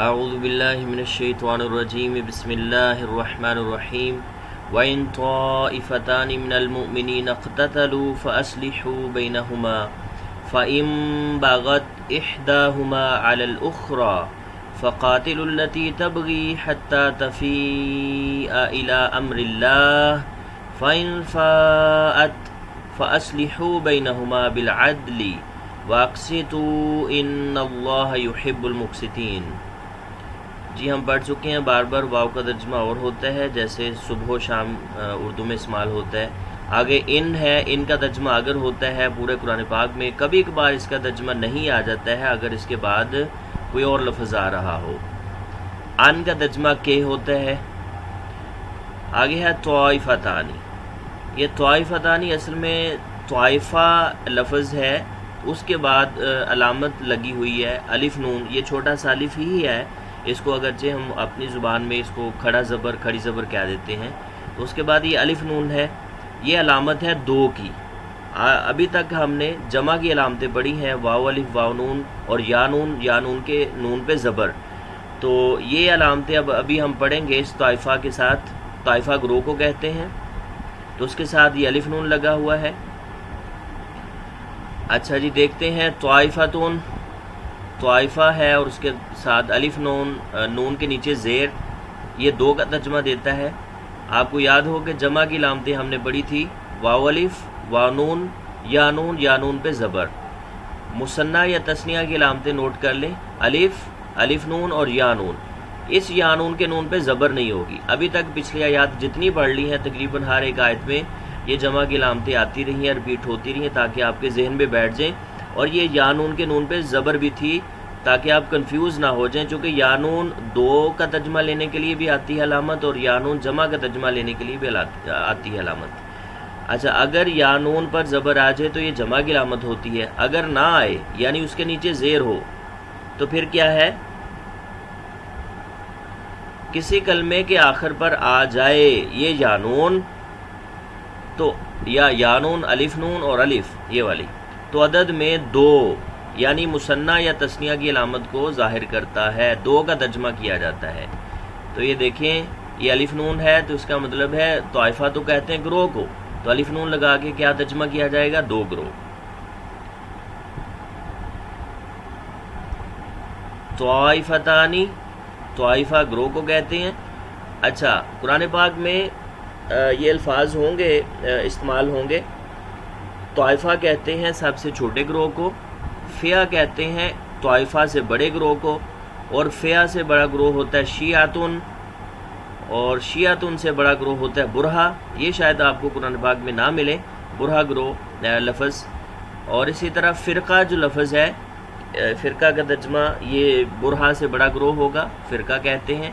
اعوذ باللہ من الشیطان الرجیم بسم اللہ الرحمن الرحیم وَإِن طَائِفَتَانِ مِنَ الْمُؤْمِنِينَ اقْتَتَلُوا فَأَصْلِحُوا بَيْنَهُمَا فَإِن بَغَتْ إِحْدَاهُمَا عَلَى الْأُخْرَى فَقَاتِلُوا الَّتِي تَبْغِي حَتَّى تَفِيءَ إِلَى أَمْرِ اللَّهِ فَإِن فَاءَتْ فَأَصْلِحُوا بَيْنَهُمَا بِالْعَدْلِ وَأَقْسِطُوا إِنَّ اللَّهَ يُحِبُّ الْمُقْسِطِينَ۔ جی ہم پڑھ چکے ہیں، بار بار واو کا ترجمہ اور ہوتا ہے، جیسے صبح و شام اردو میں استعمال ہوتا ہے۔ آگے ان ہے، ان کا ترجمہ اگر ہوتا ہے پورے قرآن پاک میں، کبھی کبھار اس کا ترجمہ نہیں آ جاتا ہے اگر اس کے بعد کوئی اور لفظ آ رہا ہو۔ ان کا ترجمہ کے ہوتا ہے۔ آگے ہے طائفتانی۔ یہ طائفتانی اصل میں طائفہ لفظ ہے، اس کے بعد علامت لگی ہوئی ہے الف نون، یہ چھوٹا سا الف ہی ہے، اس کو اگرچہ ہم اپنی زبان میں اس کو کھڑا زبر کھڑی زبر کہہ دیتے ہیں، تو اس کے بعد یہ الف نون ہے، یہ علامت ہے دو کی۔ ابھی تک ہم نے جمع کی علامتیں پڑھی ہیں، واو الف واو نون اور یا نون کے نون پہ زبر، تو یہ علامتیں ابھی ہم پڑھیں گے اس طائفہ کے ساتھ۔ طائفہ گروہ کو کہتے ہیں، تو اس کے ساتھ یہ الف نون لگا ہوا ہے۔ اچھا جی، دیکھتے ہیں طائفتون، طائفہ ہے اور اس کے ساتھ الف نون کے نیچے زیر، یہ دو کا ترجمہ دیتا ہے۔ آپ کو یاد ہو کہ جمع کی علامتیں ہم نے پڑھی تھی، واو الف واو نون یا نون پہ زبر۔ مثنیٰ یا تثنیہ کی علامتیں نوٹ کر لیں، الف نون اور یا نون، اس یا نون کے نون پہ زبر نہیں ہوگی۔ ابھی تک پچھلی آیات جتنی پڑھ لی ہیں تقریباً ہر ایک آیت میں یہ جمع کی علامتیں آتی رہی ہیں، رپیٹ ہوتی رہی ہیں تاکہ آپ کے ذہن میں بیٹھ جائیں، اور یہ یا نون کے نون پہ زبر بھی تھی تاکہ آپ کنفیوز نہ ہو جائیں، چونکہ یا نون دو کا ترجمہ لینے کے لیے بھی آتی ہے علامت، اور یا نون جمع کا ترجمہ لینے کے لیے بھی آتی ہے علامت۔ اچھا، اگر یا نون پر زبر آ جائے تو یہ جمع کی علامت ہوتی ہے، اگر نہ آئے یعنی اس کے نیچے زیر ہو تو پھر کیا ہے؟ کسی کلمے کے آخر پر آ جائے یہ یا نون، تو یا نون الف نون اور الف یہ والی، تو عدد میں دو یعنی مثنیٰ یا تثنیہ کی علامت کو ظاہر کرتا ہے، دو کا ترجمہ کیا جاتا ہے۔ تو یہ دیکھیں، یہ الف نون ہے تو اس کا مطلب ہے طائفہ تو کہتے ہیں گروہ کو، تو الف نون لگا کے کیا ترجمہ کیا جائے گا؟ دو گروہ۔ طائفتانی، طائفہ گروہ کو کہتے ہیں۔ اچھا، قرآن پاک میں یہ الفاظ ہوں گے، استعمال ہوں گے۔ طائفہ کہتے ہیں سب سے چھوٹے گروہ کو، فئہ کہتے ہیں طائفہ سے بڑے گروہ کو، اور فئہ سے بڑا گروہ ہوتا ہے شیعتن، اور شیعتن سے بڑا گروہ ہوتا ہے برہا۔ یہ شاید آپ کو قرآن پاک میں نہ ملے، برہا گروہ لفظ۔ اور اسی طرح فرقہ جو لفظ ہے، فرقہ کا ترجمہ یہ برہا سے بڑا گروہ ہوگا، فرقہ کہتے ہیں۔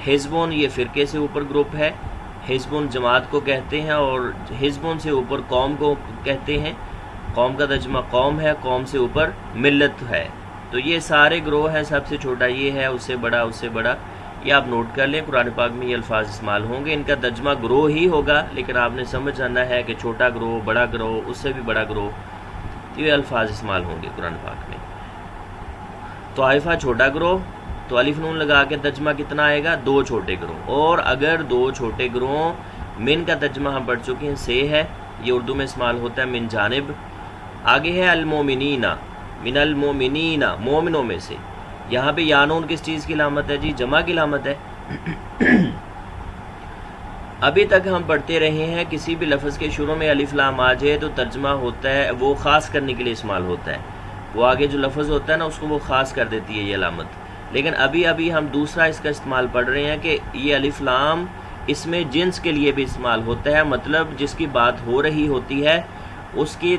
حزبون، یہ فرقے سے اوپر گروپ ہے، حزبون جماعت کو کہتے ہیں، اور حزبون سے اوپر قوم کو کہتے ہیں، قوم کا ترجمہ قوم ہے، قوم سے اوپر ملت ہے۔ تو یہ سارے گروہ ہیں، سب سے چھوٹا یہ ہے، اس سے بڑا اس سے بڑا، یہ آپ نوٹ کر لیں۔ قرآن پاک میں یہ الفاظ استعمال ہوں گے، ان کا ترجمہ گروہ ہی ہوگا، لیکن آپ نے سمجھ جانا ہے کہ چھوٹا گروہ، بڑا گروہ، اس سے بھی بڑا گروہ، یہ الفاظ استعمال ہوں گے قرآن پاک میں۔ طائفہ چھوٹا گروہ، تو الف نون لگا کے ترجمہ کتنا آئے گا؟ دو چھوٹے گروہ۔ اور اگر دو چھوٹے گروہ، من کا ترجمہ ہم پڑھ چکے ہیں، سے ہے، یہ اردو میں استعمال ہوتا ہے من جانب۔ آگے ہے المومنین، من المومنین، مومنوں میں سے۔ یہاں پہ یا نون کس چیز کی علامت ہے جی؟ جمع کی علامت ہے۔ ابھی تک ہم پڑھتے رہے ہیں کسی بھی لفظ کے شروع میں الف لام آ جائے تو ترجمہ ہوتا ہے، وہ خاص کرنے کے لیے استعمال ہوتا ہے، وہ آگے جو لفظ ہوتا ہے نا اس کو وہ خاص کر دیتی ہے یہ علامت۔ لیکن ابھی ہم دوسرا اس کا استعمال پڑھ رہے ہیں کہ یہ الف لام اس میں جنس کے لیے بھی استعمال ہوتا ہے، مطلب جس کی بات ہو رہی ہوتی ہے اس کی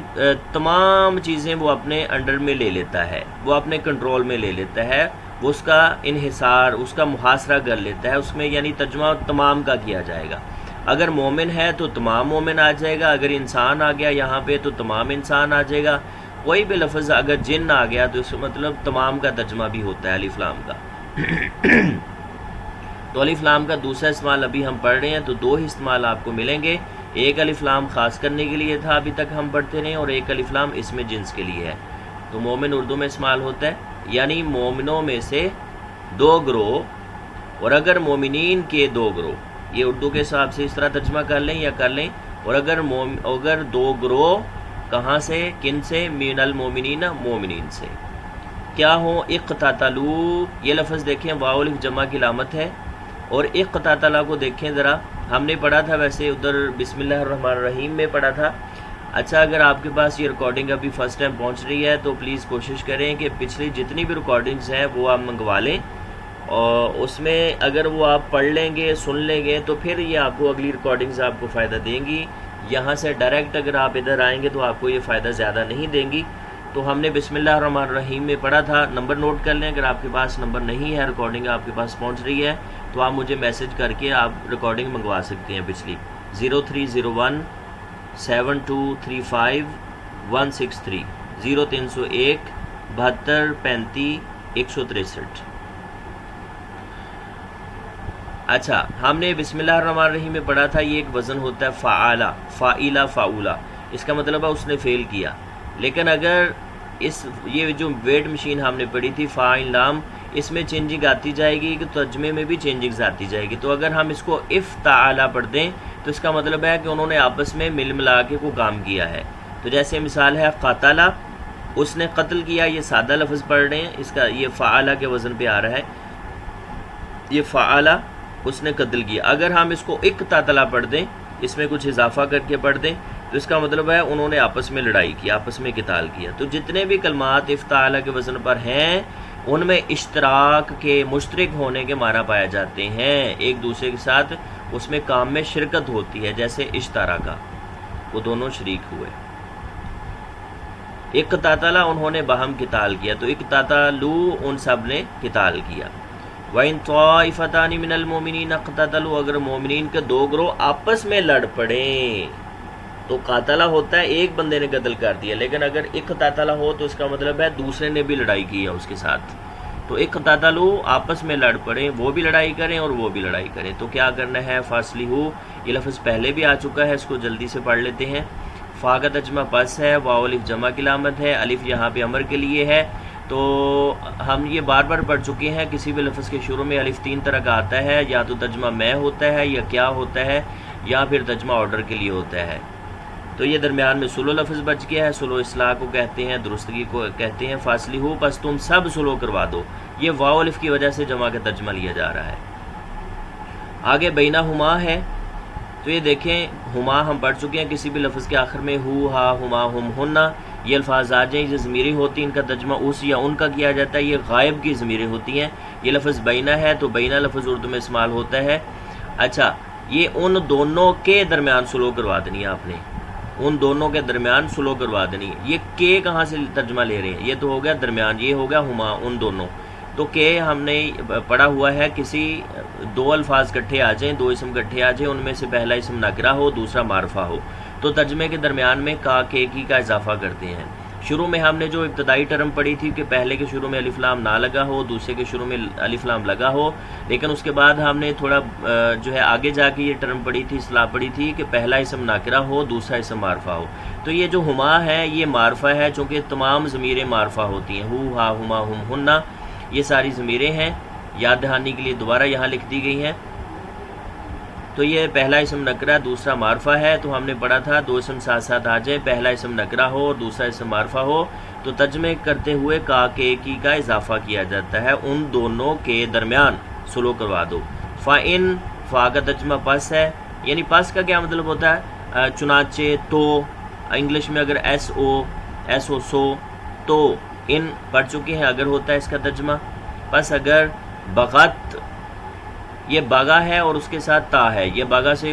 تمام چیزیں وہ اپنے انڈر میں لے لیتا ہے، وہ اپنے کنٹرول میں لے لیتا ہے، وہ اس کا انحصار، اس کا محاصرہ کر لیتا ہے اس میں، یعنی ترجمہ تمام کا کیا جائے گا۔ اگر مومن ہے تو تمام مومن آ جائے گا، اگر انسان آ گیا یہاں پہ تو تمام انسان آ جائے گا، کوئی بھی لفظ اگر جن آ گیا تو اس کا مطلب تمام کا ترجمہ بھی ہوتا ہے الف لام کا۔ تو الف لام کا دوسرا استعمال ابھی ہم پڑھ رہے ہیں، تو دو ہی استعمال آپ کو ملیں گے، ایک الف لام خاص کرنے کے لیے تھا ابھی تک ہم پڑھتے رہے، اور ایک الف لام اس میں جنس کے لیے ہے۔ تو مومن اردو میں استعمال ہوتا ہے، یعنی مومنوں میں سے دو گروہ، اور اگر مومنین کے دو گروہ، یہ اردو کے حساب سے اس طرح ترجمہ کر لیں یا کر لیں، اور اگر دو گروہ کہاں سے، کن سے، من المومنین، مومنین سے، کیا ہوں، اقتتلوا، یہ لفظ دیکھیں واو الف جمع کی علامت ہے، اور اقتتلا کو دیکھیں ذرا، ہم نے پڑھا تھا ویسے ادھر بسم اللہ الرحمن الرحیم میں پڑھا تھا۔ اچھا، اگر آپ کے پاس یہ ریکارڈنگ ابھی فرسٹ ٹائم پہنچ رہی ہے تو پلیز کوشش کریں کہ پچھلی جتنی بھی ریکارڈنگز ہیں وہ آپ منگوا لیں، اور اس میں اگر وہ آپ پڑھ لیں گے، سن لیں گے، تو پھر یہ آپ کو اگلی ریکارڈنگز آپ کو فائدہ دیں گی۔ یہاں سے ڈائریکٹ اگر آپ ادھر آئیں گے تو آپ کو یہ فائدہ زیادہ نہیں دیں گی۔ تو ہم نے بسم اللہ الرحمن الرحیم میں پڑھا تھا، نمبر نوٹ کر لیں، اگر آپ کے پاس نمبر نہیں ہے، ریکارڈنگ آپ کے پاس پہنچ رہی ہے تو آپ مجھے میسج کر کے آپ ریکارڈنگ منگوا سکتے ہیں پچھلی 0301 7235 163 0301 72 35 163۔ اچھا، ہم نے بسم اللہ الرحمن الرحیم میں پڑھا تھا یہ ایک وزن ہوتا ہے فعالہ، فائلہ، فاؤلہ، اس کا مطلب ہے اس نے فیل کیا۔ لیکن اگر یہ جو ویٹ مشین ہم نے پڑھی تھی فاعل لام، اس میں چینجنگ آتی جائے گی کہ ترجمے میں بھی چینجنگز آتی جائے گی، تو اگر ہم اس کو افتعالا پڑھ دیں تو اس کا مطلب ہے کہ انہوں نے آپس میں مل ملا کے کوئی کام کیا ہے۔ تو جیسے مثال ہے قاتلہ، اس نے قتل کیا، یہ سادہ لفظ پڑھ رہے ہیں، اس کا یہ فعالہ کے وزن پہ آ رہا ہے، یہ فعالہ، اس نے قتل کیا۔ اگر ہم اس کو اقتتلا پڑھ دیں، اس میں کچھ اضافہ کر کے پڑھ دیں تو اس کا مطلب ہے انہوں نے آپس میں لڑائی کی، آپس میں قتال کیا۔ تو جتنے بھی کلمات افتعالا کے وزن پر ہیں ان میں اشتراک کے، مشترک ہونے کے معنی پائے جاتے ہیں، ایک دوسرے کے ساتھ اس میں کام میں شرکت ہوتی ہے، جیسے اشتراکا، وہ دونوں شریک ہوئے۔ اقتتلا، انہوں نے باہم قتال کیا، تو اقتتلوا، ان سب نے قتال کیا۔ وَإِن طَائِفَتَانِ مِنَ الْمُؤْمِنِينَ اقْتَتَلُوا، اگر مومنین کے دو گروہ آپس میں لڑ پڑیں، تو قاتلہ ہوتا ہے ایک بندے نے قتل کر دیا، لیکن اگر اقتتلا ہو تو اس کا مطلب ہے دوسرے نے بھی لڑائی کی ہے اس کے ساتھ۔ تو اقتتلوا، آپس میں لڑ پڑیں، وہ بھی لڑائی کریں اور وہ بھی لڑائی کریں، تو کیا کرنا ہے، فاصلحوا، یہ لفظ پہلے بھی آ چکا ہے، اس کو جلدی سے پڑھ لیتے ہیں۔ فا کا ترجمہ پس ہے، واو الف جمع کی علامت ہے، الف یہاں پہ امر کے لیے ہے۔ تو ہم یہ بار بار پڑھ چکے ہیں، کسی بھی لفظ کے شروع میں الف تین طرح کا آتا ہے، یا تو ترجمہ میں ہوتا ہے، یا کیا ہوتا ہے، یا پھر ترجمہ آرڈر کے لیے ہوتا ہے۔ تو یہ درمیان میں سلو لفظ بچ گیا ہے، سلو اصلاح کو کہتے ہیں، درستگی کو کہتے ہیں۔ فاصلحوا، پس تم سب سلو کروا دو، یہ واو الف کی وجہ سے جمع کا ترجمہ لیا جا رہا ہے۔ آگے بینہما ہے، تو یہ دیکھیں ہما ہم پڑھ چکے ہیں، کسی بھی لفظ کے آخر میں ہو، ہا، ہما، ہم، ہننا، یہ الفاظ آ جائیں، یہ ضمیریں ہوتی ہیں، ان کا ترجمہ اس یا ان کا کیا جاتا ہے، یہ غائب کی ضمیریں ہوتی ہیں۔ یہ لفظ بینہ ہے تو بینہ لفظ اردو میں استعمال ہوتا ہے۔ اچھا، یہ ان دونوں کے درمیان سلو کروا دنی ہے آپ نے، ان دونوں کے درمیان سلو کروا دنی ہے۔ یہ کے کہاں سے ترجمہ لے رہے ہیں، یہ تو ہو گیا درمیان، یہ ہو گیا ہما، ان دونوں۔ تو کہ ہم نے پڑھا ہوا ہے، کسی دو الفاظ کٹھے آ جائیں، دو اسم کٹھے آ جائیں، ان میں سے پہلا اسم نکرہ ہو، دوسرا معرفہ ہو، تو ترجمے کے درمیان میں کا، کے کی کا اضافہ کرتے ہیں۔ شروع میں ہم نے جو ابتدائی ٹرم پڑھی تھی کہ پہلے کے شروع میں الف لام نہ لگا ہو، دوسرے کے شروع میں الف لام لگا ہو، لیکن اس کے بعد ہم نے تھوڑا جو ہے آگے جا کے یہ ٹرم پڑھی تھی، اصطلاح پڑھی تھی کہ پہلا اسم نکرہ ہو، دوسرا اسم معرفہ ہو۔ تو یہ جو ہما ہے یہ معرفہ ہے، چونکہ تمام ضمیریں معرفہ ہوتی ہیں، ہو، ہا، ہما، ہم، ہننا، یہ ساری ضمیریں ہیں، یاد دہانی کے لیے دوبارہ یہاں لکھ دی گئی ہیں۔ تو یہ پہلا اسم نکرہ، دوسرا معرفہ ہے، تو ہم نے پڑھا تھا دو اسم ساتھ ساتھ آ جائے، پہلا اسم نکرہ ہو اور دوسرا اسم معرفہ ہو تو ترجمے کرتے ہوئے کا، کے کی کا اضافہ کیا جاتا ہے، ان دونوں کے درمیان سلو کروا دو۔ فَإِن، فا کا ترجمہ پس ہے، یعنی پس کا کیا مطلب ہوتا ہے، چنانچہ، تو، انگلش میں اگر ایس او سو، تو ان پڑھ چکے ہیں، اگر ہوتا ہے اس کا ترجمہ۔ پس اگر، بغت، یہ باغا ہے اور اس کے ساتھ تا ہے، یہ باغا سے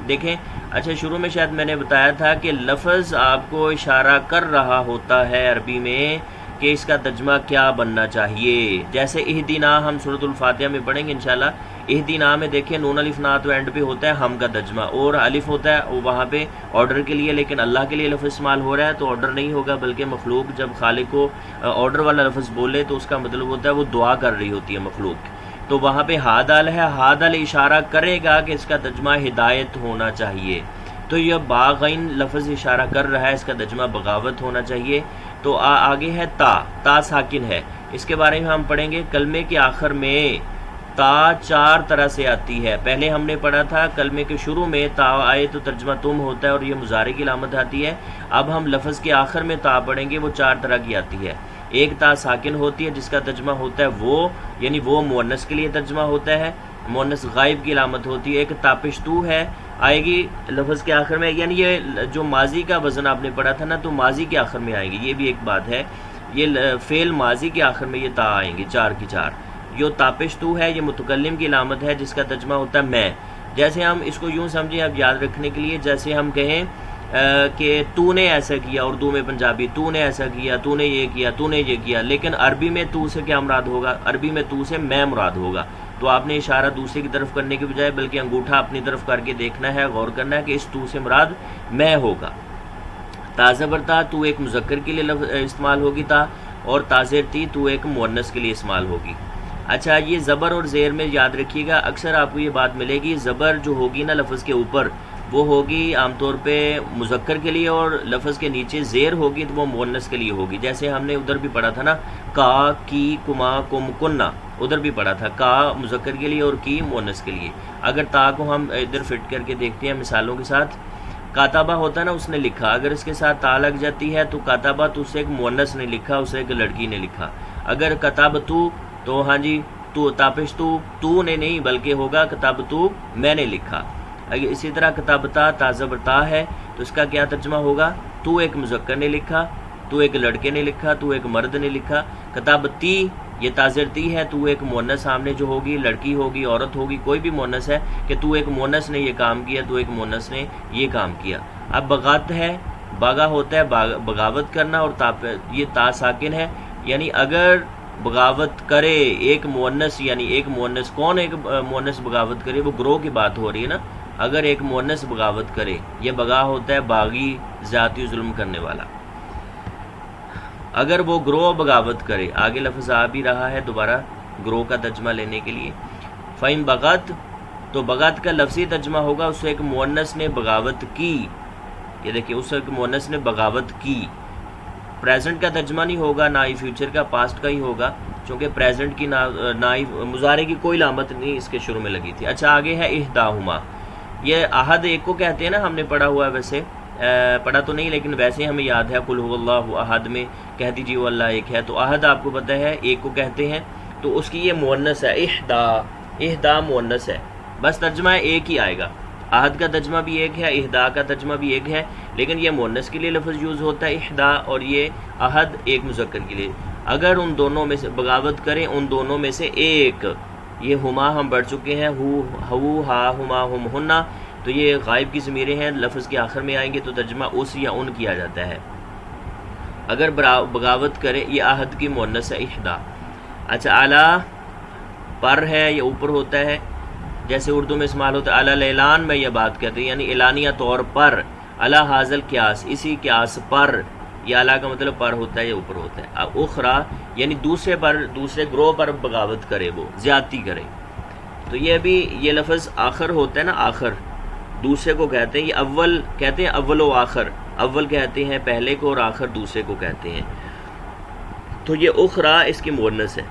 دیکھیں۔ اچھا، شروع میں شاید میں نے بتایا تھا کہ لفظ آپ کو اشارہ کر رہا ہوتا ہے عربی میں کہ اس کا ترجمہ کیا بننا چاہیے۔ جیسے اہدنا ہم سورۃ الفاتحہ میں پڑھیں گے انشاءاللہ، اہدنا میں دیکھیں نون الف نا تو اینڈ پہ ہوتا ہے ہم کا ترجمہ، اور الف ہوتا ہے وہاں پہ آرڈر کے لیے، لیکن اللہ کے لیے لفظ استعمال ہو رہا ہے تو آرڈر نہیں ہوگا، بلکہ مخلوق جب خالق کو آرڈر والا لفظ بولے تو اس کا مطلب ہوتا ہے وہ دعا کر رہی ہوتی ہے مخلوق، تو وہاں پہ ہا دال ہے، ہا دال اشارہ کرے گا کہ اس کا ترجمہ ہدایت ہونا چاہیے، تو یہ باغین لفظ اشارہ کر رہا ہے، اس کا ترجمہ بغاوت ہونا چاہیے۔ تو آگے ہے تا ساکن ہے، اس کے بارے میں ہم پڑھیں گے۔ کلمے کے آخر میں تا 4 طرح سے آتی ہے۔ پہلے ہم نے پڑھا تھا کلمے کے شروع میں تا آئے تو ترجمہ تم ہوتا ہے اور یہ مضارع کی علامت آتی ہے۔ اب ہم لفظ کے آخر میں تا پڑھیں گے، وہ 4 طرح کی آتی ہے۔ ایک تا ساکن ہوتی ہے جس کا ترجمہ ہوتا ہے وہ، یعنی وہ مؤنث کے لیے ترجمہ ہوتا ہے، مؤنث غائب کی علامت ہوتی ہے۔ ایک تاپشتو ہے، آئے گی لفظ کے آخر میں، یعنی یہ جو ماضی کا وزن آپ نے پڑھا تھا نا، تو ماضی کے آخر میں آئیں گی، یہ بھی ایک بات ہے، یہ فعل ماضی کے آخر میں یہ تا آئیں گی 4 کی 4۔ جو تاپشتو ہے یہ متکلم کی علامت ہے جس کا ترجمہ ہوتا ہے میں۔ جیسے ہم اس کو یوں سمجھیں اب یاد رکھنے کے لیے، جیسے ہم کہیں کہ تو نے ایسا کیا، اردو میں پنجابی تو نے ایسا کیا، تو نے یہ کیا، تو نے یہ کیا، لیکن عربی میں تو سے کیا مراد ہوگا؟ عربی میں تو سے میں مراد ہوگا۔ تو آپ نے اشارہ دوسرے کی طرف کرنے کے بجائے بلکہ انگوٹھا اپنی طرف کر کے دیکھنا ہے، غور کرنا ہے کہ اس تو سے مراد میں ہوگا۔ تا زبر تا تو ایک مذکر کے لیے استعمال ہوگی تا، اور تا زیر تی تو ایک مؤنث کے لیے استعمال ہوگی۔ اچھا، یہ زبر اور زیر میں یاد رکھیے گا، اکثر آپ کو یہ بات ملے گی، زبر جو ہوگی نا لفظ کے اوپر وہ ہوگی عام طور پہ مذکر کے لیے، اور لفظ کے نیچے زیر ہوگی تو وہ مؤنث کے لیے ہوگی۔ جیسے ہم نے ادھر بھی پڑھا تھا نا، کا کی کما کم کننا، ادھر بھی پڑھا تھا کا مذکر کے لیے اور کی مؤنث کے لیے۔ اگر تا کو ہم ادھر فٹ کر کے دیکھتے ہیں مثالوں کے ساتھ، کاتبہ ہوتا ہے نا، اس نے لکھا، اگر اس کے ساتھ تا لگ جاتی ہے تو کاتبہ تو اسے ایک مؤنث نے لکھا، اسے ایک لڑکی نے لکھا۔ اگر کتاب تو ہاں جی تو تاپش تو نے نہیں بلکہ ہوگا کتاب تو میں نے لکھا۔ اگر اسی طرح کتابتا تا زبر تا ہے تو اس کا کیا ترجمہ ہوگا؟ تو ایک مذکر نے لکھا، تو ایک لڑکے نے لکھا، تو ایک مرد نے لکھا۔ کتابتی یہ تازرتی ہے، تو ایک مؤنث سامنے جو ہوگی، لڑکی ہوگی، عورت ہوگی، کوئی بھی مؤنث ہے کہ تو ایک مؤنث نے یہ کام کیا، تو ایک مؤنث نے یہ کام کیا۔ اب بغات ہے، باغا ہوتا ہے بغاوت کرنا، اور یہ تا ساکن ہے، یعنی اگر بغاوت کرے ایک مؤنث، یعنی ایک مؤنث، کون ایک مؤنث بغاوت کرے؟ وہ گروہ کی بات ہو رہی ہے نا۔ اگر ایک مؤنث بغاوت کرے، یہ بغا ہوتا ہے باغی، ذاتی ظلم کرنے والا۔ اگر وہ گروہ بغاوت کرے، آگے لفظ آ بھی رہا ہے دوبارہ گروہ کا ترجمہ لینے کے لیے، فَإِن بغت، تو بغت کا لفظی ترجمہ ہوگا اس ایک مؤنث نے بغاوت کی۔ یہ دیکھیں، اس ایک مؤنث نے بغاوت کی۔ پریزنٹ کا ترجمہ نہیں ہوگا، نہ ہی فیوچر کا، پاسٹ کا ہی ہوگا، چونکہ پریزنٹ کی نہ ہی مضارع کی کوئی علامت نہیں اس کے شروع میں لگی تھی۔ اچھا، آگے ہے احداہما، یہ احد ایک کو کہتے ہیں نا، ہم نے پڑھا ہوا ہے، ویسے پڑھا تو نہیں لیکن ویسے ہمیں یاد ہے، قل ھو اللہ احد میں کہہ دیجیے وہ اللہ ایک ہے، تو احد آپ کو پتہ ہے ایک کو کہتے ہیں، تو اس کی یہ مؤنث ہے، احدا مؤنث ہے، بس ترجمہ ایک ہی آئے گا۔ احد کا ترجمہ بھی ایک ہے، احدا کا ترجمہ بھی ایک ہے، لیکن یہ مؤنث کے لیے لفظ یوز ہوتا ہے احدا، اور یہ احد ایک مذکر کے لیے۔ اگر ان دونوں میں سے بغاوت کریں، ان دونوں میں سے ایک، یہ ہما ہم پڑھ چکے ہیں، ہو ہا ہما ہم ہننا، تو یہ غائب کی ضمیریں ہیں، لفظ کے آخر میں آئیں گے تو ترجمہ اس یا ان کیا جاتا ہے۔ اگر بغاوت کرے، یہ احد کی مؤنث ہے احدا۔ اچھا، اعلیٰ پر ہے، یہ اوپر ہوتا ہے، جیسے اردو میں استعمال ہوتا ہے اعلیٰ الاعلان میں یہ بات کہتے ہیں، یعنی اعلانیہ طور پر، اعلیٰ حاضل قیاس، اسی قیاس پر، یہ اعلیٰ کا مطلب پر ہوتا ہے، یہ اوپر ہوتا ہے۔ اب اخرا یعنی دوسرے پر، دوسرے گروہ پر بغاوت کرے، وہ زیادتی کرے، تو یہ بھی یہ لفظ آخر ہوتا ہے نا، آخر دوسرے کو کہتے ہیں، یہ اول کہتے ہیں، اول و آخر، اول کہتے ہیں پہلے کو اور آخر دوسرے کو کہتے ہیں، تو یہ اخرا اس کی مؤنث ہے۔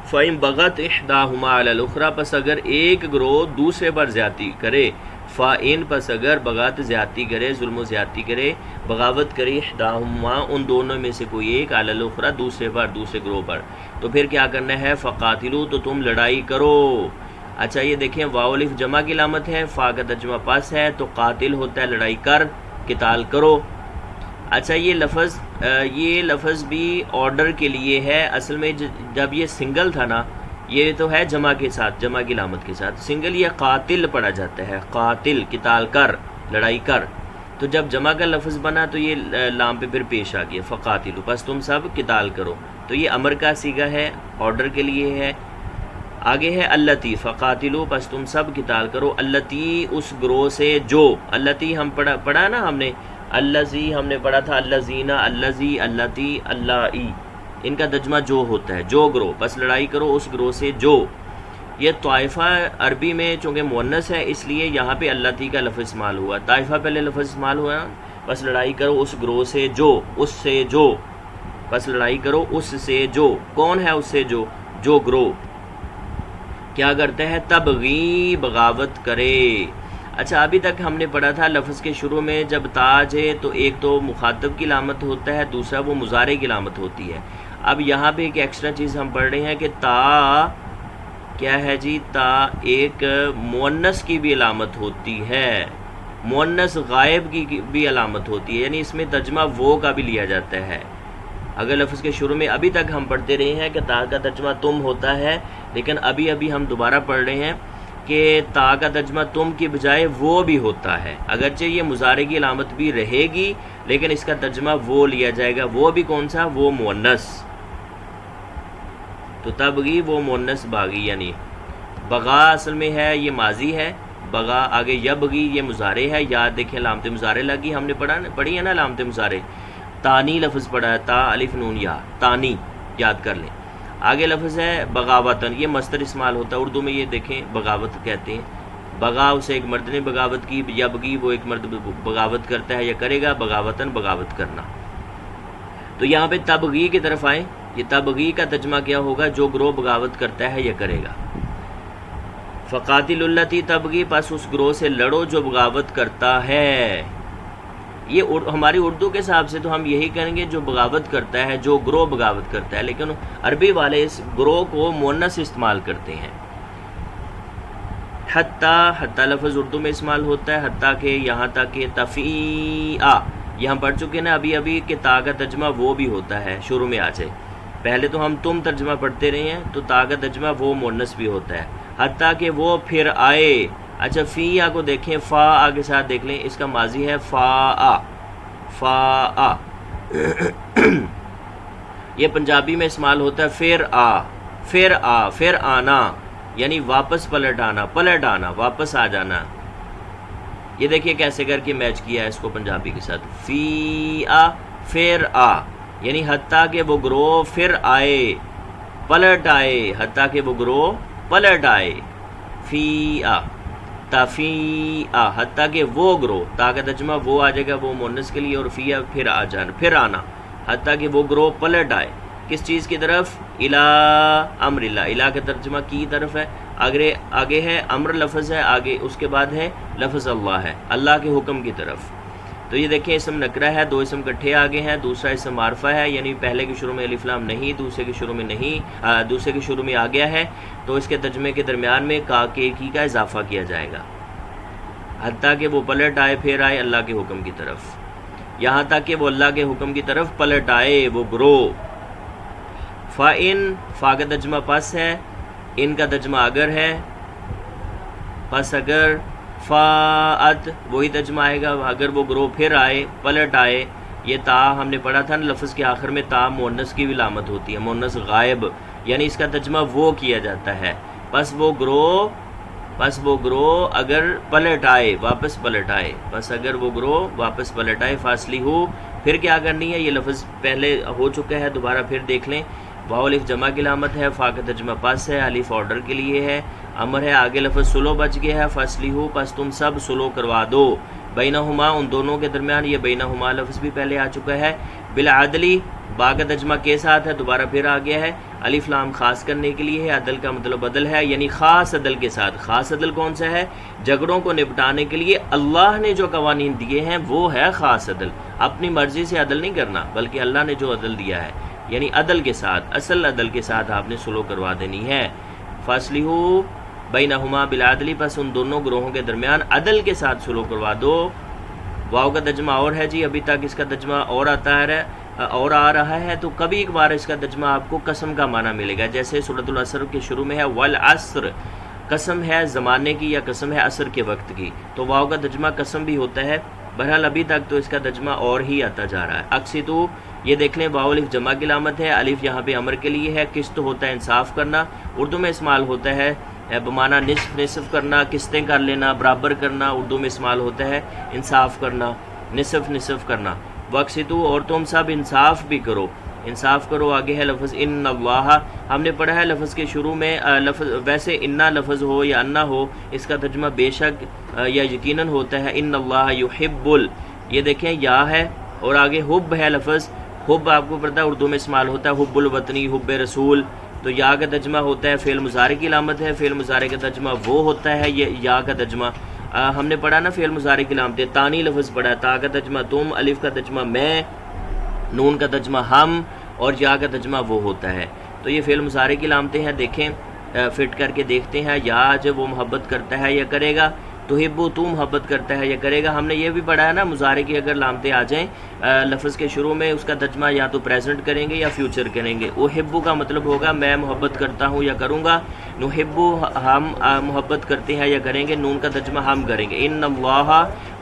فَإِن بَغَتْ إِحْدَاهُمَا عَلَى الْأُخْرَى، پس اگر ایک گروہ دوسرے پر زیادتی کرے، فَإِن، پس اگر بغت زیادتی کرے، ظلم و زیادتی کرے، بغاوت کرے، إِحْدَاهُمَا ان دونوں میں سے کوئی ایک، عَلَى الْأُخْرَى دوسرے پر، دوسرے گروہ پر، تو پھر کیا کرنا ہے؟ فَقَاتِلُوا، تو تم لڑائی کرو۔ اچھا، یہ دیکھیں واو الف جمع کی علامت ہے، فا کا ترجمہ پس ہے، تو قاتل ہوتا ہے لڑائی کر، قتال کرو۔ اچھا، یہ لفظ بھی آرڈر کے لیے ہے، اصل میں جب یہ سنگل تھا نا، یہ تو ہے جمع کے ساتھ، جمع کی علامت کے ساتھ، سنگل یہ قاتل پڑھا جاتا ہے، قاتل قتال کر، لڑائی کر، تو جب جمع کا لفظ بنا تو یہ لام پہ پھر پیش آ گیا، فقاتلو، بس تم سب قتال کرو، تو یہ امر کا صیغہ ہے، آرڈر کے لیے ہے۔ آگے ہے اللتی، فقاتلو، بس تم سب قتال کرو، اللتی اس گروہ سے جو، اللتی ہم پڑھا نا ہم نے، اللذی ہم نے پڑھا تھا، اللذین، اللذی، اللتی، اللہ، ان کا ترجمہ جو ہوتا ہے، جو گروہ، بس لڑائی کرو اس گروہ سے جو۔ یہ طائفہ عربی میں چونکہ مؤنث ہے اس لیے یہاں پہ اللتی کا لفظ استعمال ہوا، طائفہ پہلے لفظ استعمال ہوا بس لڑائی کرو اس گروہ سے جو، اس سے جو، بس لڑائی کرو اس سے جو، کون ہے اس سے جو گروہ کیا کرتا ہے؟ تبغی، بغاوت کرے۔ اچھا ابھی تک ہم نے پڑھا تھا لفظ کے شروع میں جب تاج ہے تو ایک تو مخاطب کی علامت ہوتا ہے، دوسرا وہ مضارع کی علامت ہوتی ہے۔ اب یہاں پہ ایک ایکسٹرا چیز ہم پڑھ رہے ہیں کہ تا کیا ہے جی؟ تا ایک مؤنث کی بھی علامت ہوتی ہے، مؤنث غائب کی بھی علامت ہوتی ہے، یعنی اس میں ترجمہ وہ کا بھی لیا جاتا ہے۔ اگر لفظ کے شروع میں ابھی تک ہم پڑھتے رہے ہیں کہ تا کا ترجمہ تم ہوتا ہے، لیکن ابھی ہم دوبارہ پڑھ رہے ہیں کہ تا کا ترجمہ تم کی بجائے وہ بھی ہوتا ہے، اگرچہ یہ مضارع کی علامت بھی رہے گی لیکن اس کا ترجمہ وہ لیا جائے گا۔ وہ بھی کون سا؟ وہ مؤنث۔ تو تبغی وہ مؤنث باغی، یعنی بغا اصل میں ہے یہ ماضی ہے، بغا آگے یبغی یہ مضارع ہے۔ یاد دیکھیں علامت مضارع لگی، ہم نے پڑھی ہے نا علامت مضارع، تانی لفظ پڑھا ہے، تا الف نون یا، تانی یاد کر لیں۔ آگے لفظ ہے بغاوتن، یہ مصدر استعمال ہوتا ہے اردو میں، یہ دیکھیں بغاوت کہتے ہیں۔ بغا اسے ایک مرد نے بغاوت کی، یبغی وہ ایک مرد بغاوت کرتا ہے یا کرے گا، بغاوتن بغاوت کرنا۔ تو یہاں پہ تبغی کی طرف آئیں، یہ تبغی کا ترجمہ کیا ہوگا؟ جو گروہ بغاوت کرتا ہے یا کرے گا۔ فقاتل التی تبغی، پس اس گروہ سے لڑو جو بغاوت کرتا ہے۔ یہ ہماری اردو کے حساب سے تو ہم یہی کہیں گے جو بغاوت کرتا ہے، جو گروہ بغاوت کرتا ہے، لیکن عربی والے اس گروہ کو مؤنث استعمال کرتے ہیں۔ حتی لفظ اردو میں استعمال ہوتا ہے، حتیٰ کہ یہاں تک کہ تفیع، یہ ہم پڑھ چکے نا ابھی کہ تا کا ترجمہ وہ بھی ہوتا ہے، شروع میں آ جائے۔ پہلے تو ہم تم ترجمہ پڑھتے رہے ہیں تو تا کا ترجمہ وہ مؤنث بھی ہوتا ہے، حتیٰ کہ وہ پھر آئے۔ اچھا فیہ کو دیکھیں، فا آگے ساتھ دیکھ لیں، اس کا ماضی ہے فا یہ پنجابی میں استعمال ہوتا ہے پھر آنا، یعنی واپس پلٹ آنا، واپس آ جانا۔ یہ دیکھیے کیسے کر کے میچ کیا ہے اس کو پنجابی کے ساتھ، پھر یعنی حتیٰ کہ وہ گروہ پھر آئے، پلٹ آئے، حتیٰ کہ وہ گروہ پلٹ آئے۔ تفیع، حتیٰ کہ وہ گروہ، تا کا ترجمہ وہ آ جائے گا وہ مؤنث کے لیے، اور فیہ پھر آ جانا، پھر آنا، حتیٰ کہ وہ گروہ پلٹ آئے۔ کس چیز کی طرف؟ الا امر اللہ، الا کا ترجمہ کی طرف ہے، آگے ہے امر لفظ ہے، آگے اس کے بعد ہے لفظ اللہ ہے، اللہ کے حکم کی طرف۔ تو یہ دیکھیں اسم نکرہ ہے، دو اسم کٹھے آگے ہیں، دوسرا اسم معرفہ ہے، یعنی پہلے کے شروع میں الف لام نہیں، دوسرے کے شروع میں نہیں، دوسرے کے شروع میں آ گیا ہے تو اس کے ترجمے کے درمیان میں کا کے کی کا اضافہ کیا جائے گا، حتیٰ کہ وہ پلٹ آئے، پھر آئے اللہ کے حکم کی طرف، یہاں تک کہ وہ اللہ کے حکم کی طرف پلٹ آئے وہ گروہ۔ فَإِن، فا کا ترجمہ پس ہے، ان کا ترجمہ اگر ہے، پس اگر، فاعت وہی ترجمہ آئے گا اگر وہ گروہ پھر آئے، پلٹ آئے۔ یہ تا ہم نے پڑھا تھا نا لفظ کے آخر میں تا مؤنث کی بھی علامت ہوتی ہے، مؤنث غائب، یعنی اس کا ترجمہ وہ کیا جاتا ہے۔ پس وہ گروہ اگر پلٹ آئے، واپس پلٹ آئے، پس اگر وہ گروہ واپس پلٹ آئے، فاصلی ہو، پھر کیا کرنی ہے؟ یہ لفظ پہلے ہو چکا ہے، دوبارہ پھر دیکھ لیں۔ واو الف جمع کی علامت ہے، فا کا ترجمہ پس ہے، الف آرڈر کے لیے ہے، امر ہے، آگے لفظ سلو بچ گیا ہے، فاصلی ہو، پس تم سب سلو کروا دو، بینہما ان دونوں کے درمیان، یہ بینہما لفظ بھی پہلے آ چکا ہے۔ بالعدلی، با کا ترجمہ کے ساتھ ہے، دوبارہ پھر آ گیا ہے، الف لام خاص کرنے کے لیے ہے، عدل کا مطلب عدل ہے، یعنی خاص عدل کے ساتھ۔ خاص عدل کون سا ہے؟ جھگڑوں کو نپٹانے کے لیے اللہ نے جو قوانین دیے ہیں وہ ہے خاص عدل، اپنی مرضی سے عدل نہیں کرنا بلکہ اللہ نے جو عدل دیا ہے، یعنی عدل کے ساتھ، اصل عدل کے ساتھ آپ نے سلو کروا دینی ہے۔ فاصلہ بینہما بالعدل، پس ان دونوں گروہوں کے درمیان عدل کے ساتھ سلو کروا دو۔ واو کا ترجمہ اور ہے جی، ابھی تک اس کا ترجمہ اور آ رہا ہے، تو کبھی ایک بار اس کا ترجمہ آپ کو قسم کا معنی ملے گا، جیسے سورۃ العصر کے شروع میں ہے والعصر، قسم ہے زمانے کی یا قسم ہے عصر کے وقت کی، تو واو کا ترجمہ قسم بھی ہوتا ہے۔ بہرحال ابھی تک تو اس کا ترجمہ اور ہی آتا جا رہا ہے۔ اقسطوا، یہ دیکھ لیں واو الف جمع کی علامت ہے، الف یہاں پہ امر کے لیے ہے، قسط ہوتا ہے انصاف کرنا، اردو میں استعمال ہوتا ہے بمعنی نصف کرنا، قسطیں کر لینا، برابر کرنا، اردو میں استعمال ہوتا ہے انصاف کرنا، نصف کرنا۔ واقسطوا، اور تم سب انصاف بھی کرو، انصاف کرو، آگے ہے لفظ ان اللہ، ہم نے پڑھا ہے لفظ کے شروع میں ویسے انا لفظ ہو یا انا ہو، اس کا ترجمہ بے شک یا یقیناً ہوتا ہے ان اللہ یحب یہ دیکھیں یا ہے اور آگے حب ہے لفظ. حب آپ کو پتہ ہے اردو میں استعمال ہوتا ہے حب الوطنی، حب رسول. تو یا کا ترجمہ ہوتا ہے فعل مضارع کی علامت ہے، فعل مضارع کا ترجمہ وہ ہوتا ہے یہ یا کا ترجمہ. ہم نے پڑھا نا فعل مضارع کی علامتیں، تانی لفظ پڑھا، تا کا ترجمہ تم، الف کا ترجمہ میں، نون کا ترجمہ ہم، اور یا کا ترجمہ وہ ہوتا ہے. تو یہ فعل مضارع کی علامتیں ہیں. دیکھیں فٹ کر کے دیکھتے ہیں. یا جب وہ محبت کرتا ہے یا کرے گا، تو ہبو تو محبت کرتا ہے یا کرے گا. ہم نے یہ بھی پڑھا ہے نا مضارع کی اگر علامتیں آ جائیں لفظ کے شروع میں، اس کا ترجمہ یا تو پریزنٹ کریں گے یا فیوچر کریں گے. وہ ہبو کا مطلب ہوگا میں محبت کرتا ہوں یا کروں گا. نحبو ہم محبت کرتے ہیں یا کریں گے، نون کا ترجمہ ہم کریں گے. ان اللہ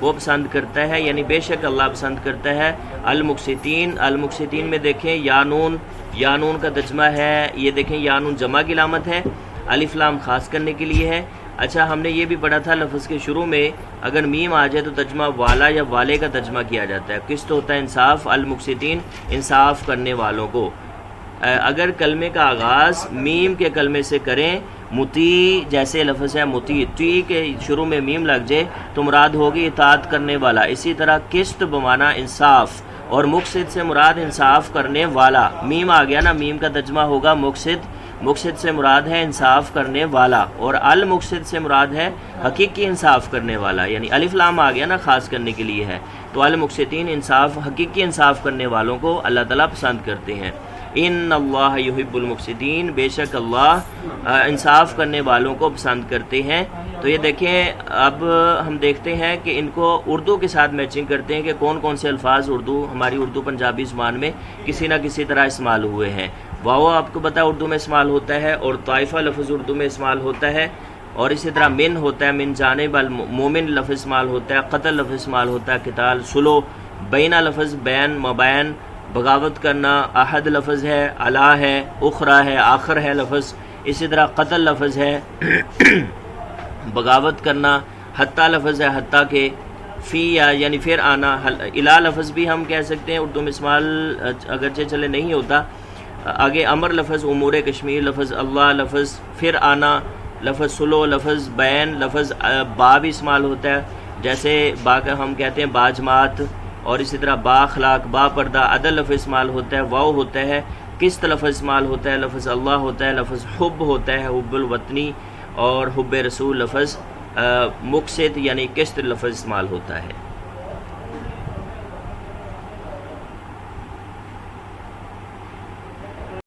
وہ پسند کرتا ہے، یعنی بے شک اللہ پسند کرتا ہے المقسطین. المقسطین میں دیکھیں یا نون کا ترجمہ ہے، یہ دیکھیں یا نون جمع کی علامت ہے، الف لام خاص کرنے کے لیے ہے. اچھا ہم نے یہ بھی پڑھا تھا لفظ کے شروع میں اگر میم آ جائے تو ترجمہ والا یا والے کا ترجمہ کیا جاتا ہے. قسط ہوتا ہے انصاف، المقسطین انصاف کرنے والوں کو. اگر کلمے کا آغاز میم کے کلمے سے کریں، مطیع جیسے لفظ ہے مطیع، تی کے شروع میں میم لگ جائے تو مراد ہوگی اطاعت کرنے والا. اسی طرح قسط بمانا انصاف، اور مقسط سے مراد انصاف کرنے والا. میم آ گیا نا، میم کا ترجمہ ہوگا مقسط. مقسط سے مراد ہے انصاف کرنے والا، اور المقسط سے مراد ہے حقیقی انصاف کرنے والا. یعنی الف لام آ گیا نا خاص کرنے کے لیے ہے. تو المقسطین انصاف، حقیقی انصاف کرنے والوں کو اللہ تعالیٰ پسند کرتے ہیں. ان اللہ یحب المقسطین، بے شک اللہ انصاف کرنے والوں کو پسند کرتے ہیں. تو یہ دیکھیں اب ہم دیکھتے ہیں کہ ان کو اردو کے ساتھ میچنگ کرتے ہیں کہ کون کون سے الفاظ ہماری اردو پنجابی زبان میں کسی نہ کسی طرح استعمال ہوئے ہیں. واو آپ کو پتہ اردو میں استعمال ہوتا ہے، اور طائفہ لفظ اردو میں استعمال ہوتا ہے، اور اسی طرح من ہوتا ہے، من جانب المومن لفظ استعمال ہوتا ہے، قتل لفظ استعمال ہوتا ہے، قتال، سلو، بینہ لفظ بین، مبین، بغاوت کرنا، احد لفظ ہے، علا ہے، اخرى ہے، آخر ہے لفظ. اسی طرح قتل لفظ ہے بغاوت کرنا، حتیٰ لفظ ہے حتیٰ کے، فی یعنی پھر آنا، الا لفظ بھی ہم کہہ سکتے ہیں اردو میں استعمال اگرچہ چلے نہیں ہوتا. آگے امر لفظ، امور کشمیر لفظ، اللہ لفظ، پھر آنا لفظ، سلو لفظ، بین لفظ، با بھی استعمال ہوتا ہے جیسے با کا ہم کہتے ہیں با جماعت، اور اسی طرح با اخلاق، با پردہ. عدل لفظ استعمال ہوتا ہے، واو ہوتا ہے، قسط لفظ استعمال ہوتا ہے، لفظ اللہ ہوتا ہے، لفظ حب ہوتا ہے، حب الوطنی، اور حب رسول لفظ مقسط یعنی قسط لفظ استعمال ہوتا ہے.